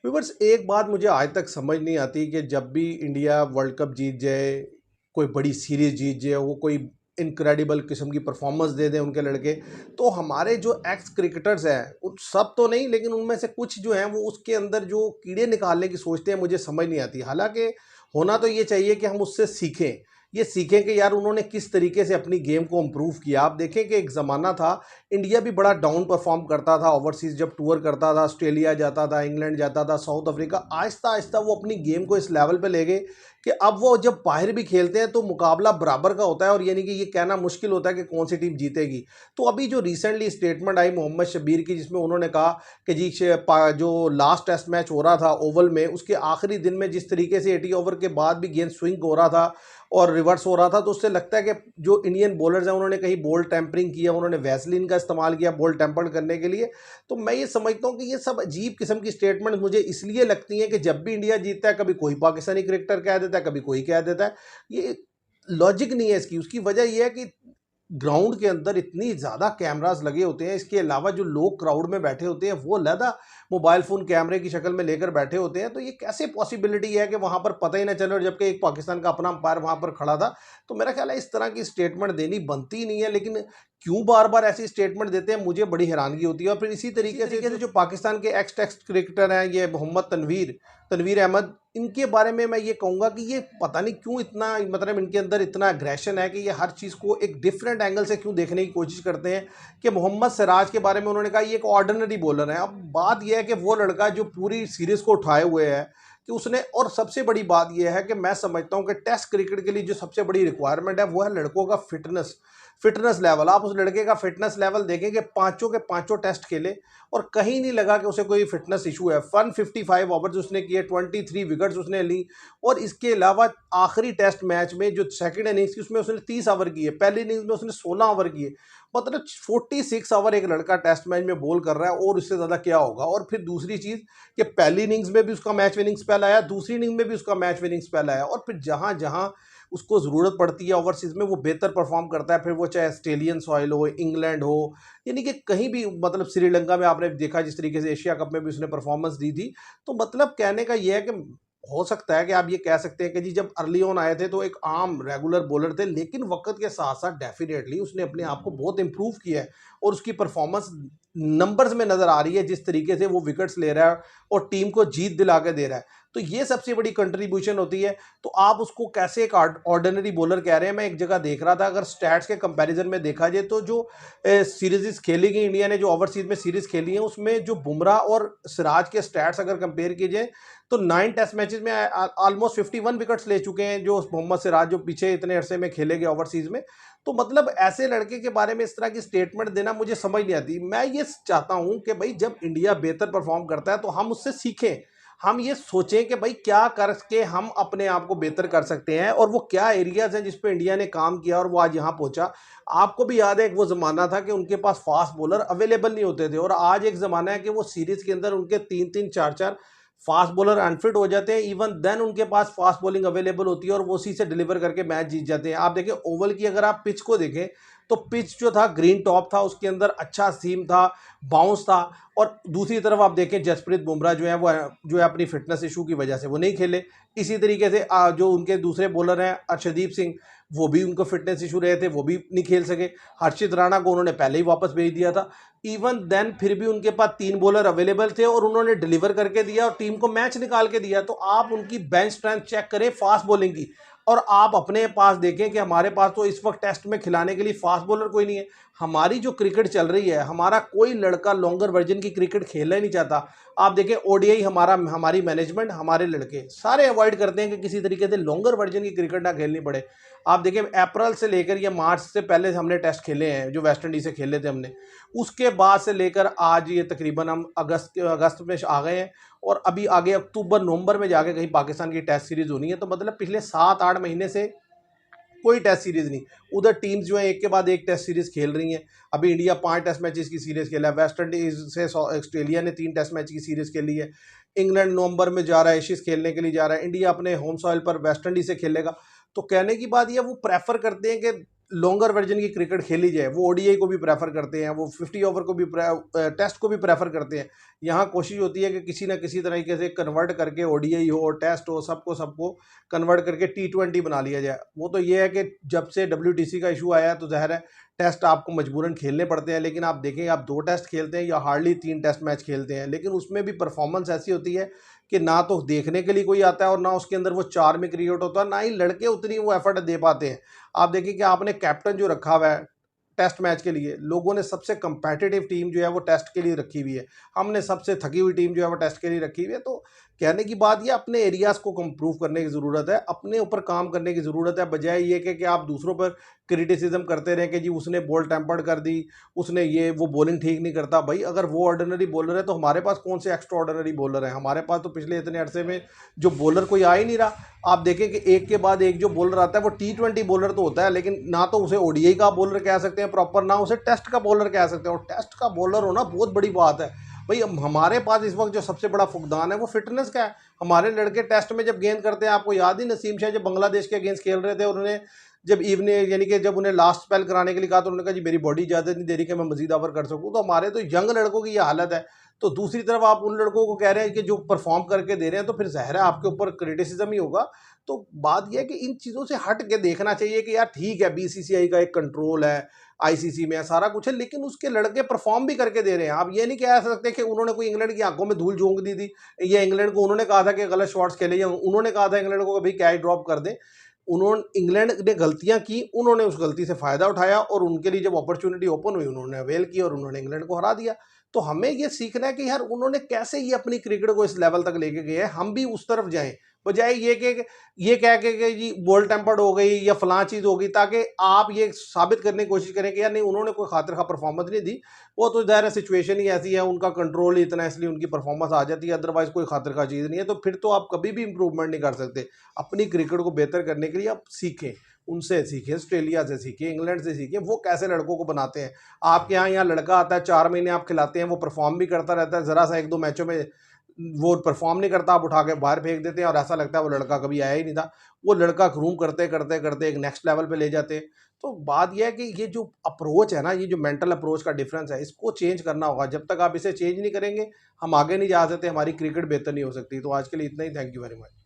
Viewers, एक बात मुझे आज तक समझ नहीं आती कि जब भी इंडिया वर्ल्ड कप जीत जाए, कोई बड़ी सीरीज जीत जाए, वो कोई इनक्रेडिबल किस्म की परफॉर्मेंस दे दें उनके लड़के, तो हमारे जो एक्स क्रिकेटर्स हैं, उन सब तो नहीं लेकिन उनमें से कुछ जो हैं वो उसके अंदर जो कीड़े निकालने की सोचते हैं, मुझे समझ नहीं आती। हालांकि होना तो ये चाहिए कि हम उससे सीखें, ये सीखें कि यार उन्होंने किस तरीके से अपनी गेम को इम्प्रूव किया। आप देखें कि एक ज़माना था इंडिया भी बड़ा डाउन परफॉर्म करता था ओवरसीज, जब टूर करता था, ऑस्ट्रेलिया जाता था, इंग्लैंड जाता था, साउथ अफ्रीका, आहिस्ता आहिस्ता वो अपनी गेम को इस लेवल पे ले गए कि अब वो जब बाहर भी खेलते हैं तो मुकाबला बराबर का होता है, और यानी कि ये कहना मुश्किल होता है कि कौन सी टीम जीतेगी। तो अभी जो रिसेंटली स्टेटमेंट आई मोहम्मद शबीर की, जिसमें उन्होंने कहा कि जी जो लास्ट टेस्ट मैच हो रहा था ओवल में, उसके आखिरी दिन में जिस तरीके से 80 ओवर के बाद भी गेंद स्विंग हो रहा था और रिवर्स हो रहा था, तो उससे लगता है कि जो इंडियन बॉलर्स हैं उन्होंने कहीं बॉल टेम्परिंग किया, उन्होंने वैसलीन का इस्तेमाल किया बॉल टेम्पर करने के लिए। तो मैं ये समझता हूँ कि ये सब अजीब किस्म की स्टेटमेंट मुझे इसलिए लगती हैं कि जब भी इंडिया जीतता है, कभी कोई पाकिस्तानी क्रिकेटर कह देता है, कभी कोई कह देता है। ये लॉजिक नहीं है इसकी। उसकी वजह यह है कि ग्राउंड के अंदर इतनी ज़्यादा कैमरास लगे होते हैं, इसके अलावा जो लोग क्राउड में बैठे होते हैं वो लदा मोबाइल फ़ोन कैमरे की शक्ल में लेकर बैठे होते हैं। तो ये कैसे पॉसिबिलिटी है कि वहाँ पर पता ही ना चले, और जबकि एक पाकिस्तान का अपना अंपायर वहाँ पर खड़ा था। तो मेरा ख्याल है इस तरह की स्टेटमेंट देनी बनती ही नहीं है, लेकिन क्यों बार बार ऐसी स्टेटमेंट देते हैं, मुझे बड़ी हैरानगी होती है। और फिर इसी तरीके से जो पाकिस्तान के एक्स टेस्ट क्रिकेटर हैं, ये मोहम्मद तनवीर तनवीर अहमद, इनके बारे में मैं ये कहूँगा कि ये पता नहीं क्यों इतना, मतलब इनके अंदर इतना एग्रेशन है कि ये हर चीज़ को एक डिफरेंट एंगल से क्यों देखने की कोशिश करते हैं। कि मोहम्मद सिराज के बारे में उन्होंने कहा ये एक ऑर्डिनरी बॉलर है। अब बात यह है कि वो लड़का जो पूरी सीरीज़ को उठाए हुए है कि उसने, और सबसे बड़ी बात यह है कि मैं समझता हूँ कि टेस्ट क्रिकेट के लिए जो सबसे बड़ी रिक्वायरमेंट है वो है लड़कों का फिटनेस लेवल। आप उस लड़के का फिटनेस लेवल देखें कि पांचों के पांचों टेस्ट खेले और कहीं नहीं लगा कि उसे कोई फिटनेस इशू है। 155 ओवर्स उसने किए, 23 विकेट्स उसने ली, और इसके अलावा आखिरी टेस्ट मैच में जो सेकंड इनिंग्स की उसमें उसने 30 ओवर किए, पहली इनिंग्स में उसने 16 ओवर किए। मतलब 46 ओवर एक लड़का टेस्ट मैच में बॉल कर रहा है, और उससे ज़्यादा क्या होगा। और फिर दूसरी चीज़ कि पहली इनिंग्स में भी उसका मैच विनिंग स्पेल आया, दूसरी इनिंग में भी उसका मैच विनिंग स्पेल आया, और फिर जहाँ जहाँ उसको ज़रूरत पड़ती है ओवरसीज़ में वो बेहतर परफॉर्म करता है। फिर वो चाहे ऑस्ट्रेलियन सॉइल हो, इंग्लैंड हो, यानी कि कहीं भी, मतलब श्रीलंका में आपने देखा जिस तरीके से एशिया कप में भी उसने परफॉर्मेंस दी थी। तो मतलब कहने का ये है कि हो सकता है कि आप ये कह सकते हैं कि जी जब अर्ली ऑन आए थे तो एक आम रेगुलर बॉलर थे, लेकिन वक्त के साथ साथ डेफिनेटली उसने अपने आप को बहुत इंप्रूव किया है, और उसकी परफॉर्मेंस नंबर्स में नजर आ रही है, जिस तरीके से वो विकेट्स ले रहा है और टीम को जीत दिला के दे रहा है। तो ये सबसे बड़ी कंट्रीब्यूशन होती है। तो आप उसको कैसे एक ऑर्डिनरी बॉलर कह रहे हैं। मैं एक जगह देख रहा था, अगर स्टैट्स के कंपैरिजन में देखा जाए तो जो सीरीज खेली गई इंडिया ने, जो ओवरसीज में सीरीज खेली है, उसमें जो बुमराह और सिराज के स्टैट्स अगर कंपेयर किए जाए तो 9 टेस्ट मैचेस में ऑलमोस्ट 51 विकेट्स ले चुके हैं जो मोहम्मद सिराज, जो पीछे इतने अरसे में खेले गए ओवरसीज में। तो मतलब ऐसे लड़के के बारे में इस तरह की स्टेटमेंट देना मुझे समझ नहीं आती। मैं ये चाहता हूं कि भाई जब इंडिया बेहतर परफॉर्म करता है तो हम उससे सीखें, हम ये सोचें कि भाई क्या करके हम अपने आप को बेहतर कर सकते हैं, और वो क्या एरियाज हैं जिस पे इंडिया ने काम किया और वो आज यहाँ पहुंचा। आपको भी याद है एक वो जमाना था कि उनके पास फास्ट बॉलर अवेलेबल नहीं होते थे, और आज एक जमाना है कि वो सीरीज के अंदर उनके 3-3 4-4 फास्ट बॉलर अनफिट हो जाते हैं, इवन देन उनके पास फास्ट बॉलिंग अवेलेबल होती है और वो उसी से डिलीवर करके मैच जीत जाते हैं। आप देखें ओवल की, अगर आप पिच को देखें तो पिच जो था ग्रीन टॉप था, उसके अंदर अच्छा सीम था, बाउंस था। और दूसरी तरफ आप देखें जसप्रीत बुमराह जो है वो जो है अपनी फिटनेस इशू की वजह से वो नहीं खेले। इसी तरीके से जो उनके दूसरे बॉलर हैं अर्शदीप सिंह, वो भी उनको फिटनेस इशू रहे थे, वो भी नहीं खेल सके। हर्षित राणा को उन्होंने पहले ही वापस भेज दिया था। इवन देन फिर भी उनके पास 3 बॉलर अवेलेबल थे और उन्होंने डिलीवर करके दिया और टीम को मैच निकाल के दिया। तो आप उनकी बेंच स्ट्रेंथ चेक करें फास्ट बॉलिंग की, और आप अपने पास देखें कि हमारे पास तो इस वक्त टेस्ट में खिलाने के लिए फास्ट बॉलर कोई नहीं है। हमारी जो क्रिकेट चल रही है, हमारा कोई लड़का लॉन्गर वर्जन की क्रिकेट खेलना ही नहीं चाहता। आप देखें ओडीआई, हमारी मैनेजमेंट, हमारे लड़के सारे अवॉइड करते हैं कि किसी तरीके से लॉन्गर वर्जन की क्रिकेट ना खेलनी पड़े। आप देखें अप्रैल से लेकर या मार्च से पहले हमने टेस्ट खेले हैं, जो वेस्ट इंडीज से खेले थे हमने, उसके बाद से लेकर आज ये तकरीबन हम अगस्त में आ गए हैं, और अभी आगे अक्टूबर नवंबर में जाके कहीं पाकिस्तान की टेस्ट सीरीज होनी है। तो मतलब पिछले 7-8 महीने से कोई टेस्ट सीरीज नहीं। उधर टीम्स जो है एक के बाद एक टेस्ट सीरीज खेल रही हैं। अभी इंडिया 5 टेस्ट मैचेस की सीरीज खेला है, वेस्ट इंडीज से ऑस्ट्रेलिया ने 3 टेस्ट मैच की सीरीज खेली है, इंग्लैंड नवंबर में जा रहा है एशिज खेलने के लिए जा रहा है, इंडिया अपने होम सॉइल पर वेस्ट इंडीज से खेलेगा। तो कहने की बात यह वो प्रेफर करते हैं कि लॉन्गर वर्जन की क्रिकेट खेली जाए, वो ओडीआई को भी प्रेफर करते हैं, वो 50 ओवर को भी टेस्ट को भी प्रेफर करते हैं। यहाँ कोशिश होती है कि किसी ना किसी तरीके से कन्वर्ट करके ओडीआई हो, टेस्ट हो, सबको सबको कन्वर्ट करके T20 बना लिया जाए। वो तो ये है कि जब से WTC का इशू आया है तो ज़ाहिर है टेस्ट आपको मजबूरन खेलने पड़ते हैं, लेकिन आप देखें आप 2 टेस्ट खेलते हैं या हार्डली 3 टेस्ट मैच खेलते हैं, लेकिन उसमें भी परफॉर्मेंस ऐसी होती है कि ना तो देखने के लिए कोई आता है और ना उसके अंदर वो चार्म क्रिएट होता है, ना ही लड़के उतनी वो एफर्ट दे पाते हैं। आप देखिए कि आपने कैप्टन जो रखा हुआ है टेस्ट मैच के लिए, लोगों ने सबसे कंपेटिटिव टीम जो है वो टेस्ट के लिए रखी हुई है, हमने सबसे थकी हुई टीम जो है वो टेस्ट के लिए रखी हुई है। तो कहने की बात ये अपने एरियाज को इम्प्रूव करने की ज़रूरत है, अपने ऊपर काम करने की ज़रूरत है, बजाय ये कि आप दूसरों पर क्रिटिसिज्म करते रहें कि जी उसने बॉल टेम्पर्ड कर दी, उसने ये वो बॉलिंग ठीक नहीं करता। भाई अगर वो ऑर्डिनरी बॉलर है तो हमारे पास कौन से एक्स्ट्रा ऑर्डिनरी बॉलर है? हमारे पास तो पिछले इतने अरसे में जो बॉलर कोई आ ही नहीं रहा। आप देखें कि एक के बाद एक जो बॉलर आता है वो T20 बॉलर तो होता है, लेकिन ना तो उसे ओडीआई का बॉलर कह सकते हैं प्रॉपर, ना उसे टेस्ट का बॉलर कह सकते हैं। और टेस्ट का बॉलर होना बहुत बड़ी बात है। भाई हमारे पास इस वक्त जो सबसे बड़ा फुकदान है वो फिटनेस का है। हमारे लड़के टेस्ट में जब गेंद करते हैं, आपको याद ही नसीम शाह जब बांग्लादेश के अगेंस्ट खेल रहे थे और उन्हें जब इवनिंग यानी कि जब उन्हें लास्ट स्पेल कराने के लिए कहा तो उन्होंने कहा जी मेरी बॉडी इजाज़त नहीं दे रही कि मैं मजीद ओवर कर सकूँ। तो हमारे तो यंग लड़कों की ये हालत है। तो दूसरी तरफ आप उन लड़कों को कह रहे हैं कि जो परफॉर्म करके दे रहे हैं, तो फिर ज़ाहिर है आपके ऊपर क्रिटिसिज्म ही होगा। तो बात यह है कि इन चीज़ों से हट के देखना चाहिए कि यार ठीक है बीसीसीआई का एक कंट्रोल है, आईसीसी में सारा कुछ है, लेकिन उसके लड़के परफॉर्म भी करके दे रहे हैं। आप ये नहीं कह सकते कि उन्होंने कोई इंग्लैंड की आंखों में धूल झोंक दी थी, या इंग्लैंड को उन्होंने कहा था कि गलत शॉट्स खेले, या उन्होंने कहा था इंग्लैंड को भाई कैच ड्रॉप कर दें। उन्होंने इंग्लैंड ने गलतियां की, उन्होंने उस गलती से फ़ायदा उठाया और उनके लिए जब अपॉर्चुनिटी ओपन हुई उन्होंने अवेल की और उन्होंने इंग्लैंड को हरा दिया। तो हमें ये सीखना है कि यार उन्होंने कैसे ये अपनी क्रिकेट को इस लेवल तक लेके गए हैं, हम भी उस तरफ जाएं, बजाय ये कि ये कह के कि जी बॉल टेम्पर्ड हो गई या फलां चीज़ हो गई, ताकि आप ये साबित करने की कोशिश करें कि यार नहीं उन्होंने कोई खातिर खा परफॉर्मेंस नहीं दी। वो तो ज़ाहिर है सिचुएशन ही ऐसी है, उनका कंट्रोल ही इतना है, इसलिए उनकी परफॉर्मेंस आ जाती है, अदरवाइज़ कोई खातिर खा चीज़ नहीं है। तो फिर तो आप कभी भी इंप्रूवमेंट नहीं कर सकते। अपनी क्रिकेट को बेहतर करने के लिए आप सीखें, उनसे सीखें, ऑस्ट्रेलिया से सीखें, इंग्लैंड से सीखें, वो कैसे लड़कों को बनाते हैं। आपके यहाँ लड़का आता है 4 महीने आप खिलाते हैं, वो परफॉर्म भी करता रहता है, ज़रा सा 1-2 मैचों में वो परफॉर्म नहीं करता, आप उठा के बाहर फेंक देते हैं और ऐसा लगता है वो लड़का कभी आया ही नहीं था। वो लड़का ग्रूम करते करते करते एक नेक्स्ट लेवल पे ले जाते हैं। तो बात यह है कि ये जो अप्रोच है ना, ये जो मेंटल अप्रोच का डिफरेंस है, इसको चेंज करना होगा। जब तक आप इसे चेंज नहीं करेंगे हम आगे नहीं जा सकते, हमारी क्रिकेट बेहतर नहीं हो सकती। तो आज के लिए इतना ही। Thank you very much.